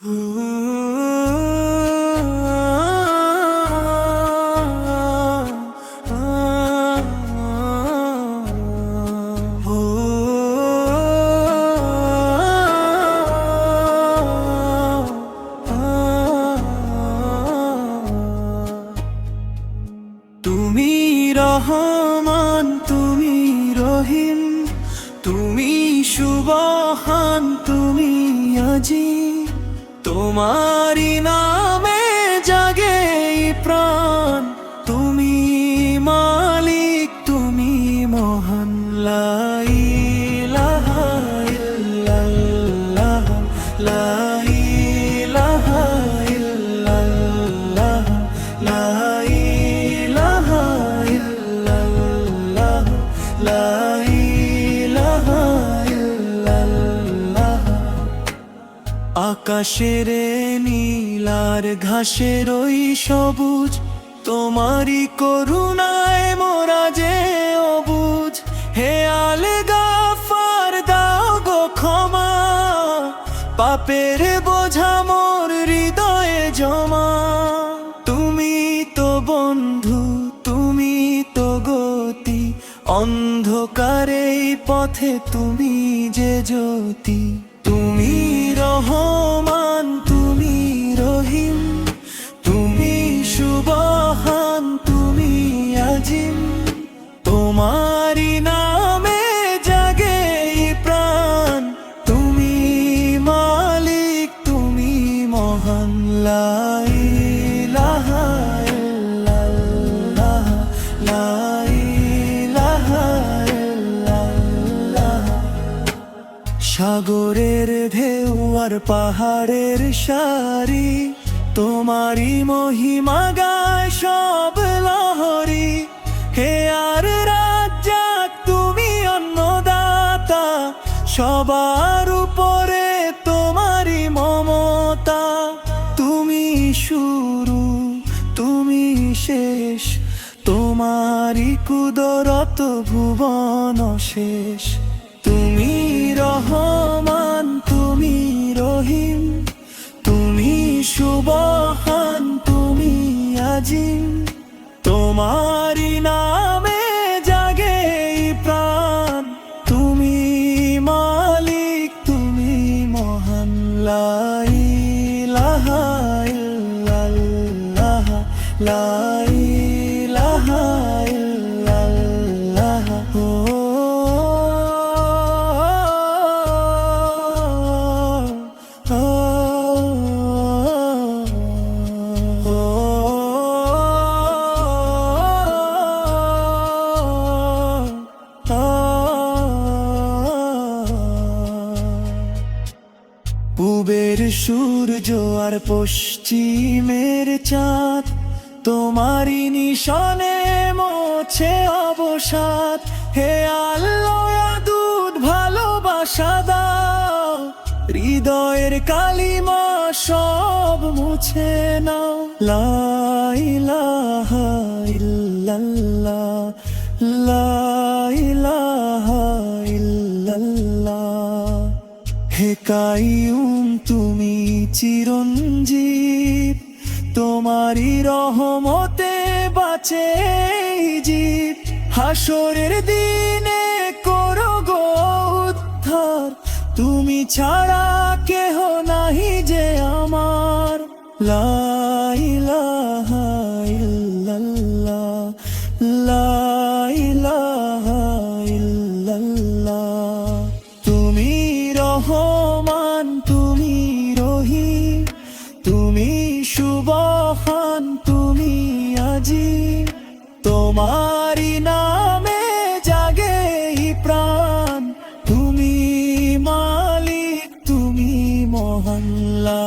তুমি রহমান, তুমি রহিম, তুমি সুবহান, তুমি আজিম। তোমারি নামে জাগে প্রাণ, তুমি মালিক, তুমি মহান। লা ইলাহা ইল্লাল্লাহ, লা ইলাহা ইল্লাল্লাহ, লা ইলাহা ইল্লাল্লাহ, লা ইলাহা ইল্লাল্লাহ। আকাশের নীলার ঘাসের ওই সবুজ, তোমারি করুণায় মোরা যে অবুঝ। হে আল গাফার, দাও গো ক্ষমা, পাপের বোঝা মোর হৃদয়ে জমা। তুমি তো বন্ধু, তুমি তো গতি, অন্ধকারে পথে তুমি যে জ্যোতি। তুমি রহমান, তুমি রহিম, তুমি সুবহান, তুমি আজিম। তোমারি নামে জাগে প্রাণ, তুমি মালিক, তুমি মহান। লা ইলাহা ইল্লাল্লাহ, লা ইলাহা ইল্লাল্লাহ। সাগরের ঢেউ আর পাহাড়ের সারি, তোমারি মহিমা গায় সব লহরী। হে আর রাজ্জাক, তুমি অন্নদাতা, সবার উপরে তোমারি মমতা। তুমি শুরু, তুমি শেষ, তোমারি কুদরত ভুবন শেষ। তুমি রহমান, তুমি রহিম, তুমি সুবহান, তুমি আজিম। তোমারি নামে জাগে প্রাণ, তুমি মালিক, তুমি মহান। লা ইলাহা ইল্লাল্লাহ, লা ইলাহা ইল্লাল্লাহ। পূবের সূর্য আর পশ্চিমের চাঁদ, তোমারি নিশানে মোছে অবসাদ। হে আল্লাহ, দুধ ভালোবাসা দাও, হৃদয়ের কালিমা সব মুছে নাও। লা ইলাহা ইল্লাল্লাহ, লা ইলাহা ইল্লাল্লাহ। হে কাইয়ুম, তুমি চিরঞ্জীব, তোমারি রহমতে বাঁচে জীব। হাসরের দিনে করো গো উদ্ধার, তুমি ছাড়া কেহ নাহি যে আমার। লা ইলাহা ইল্লাল্লাহ, লা ইলাহা ইল্লাল্লাহ। তুমি রহমান, তুমি রহিম, তুমি সুবহান, তুমি আজিম। তোমারি নামে জাগে প্রাণ, তুমি মালিক, তুমি মহান। লা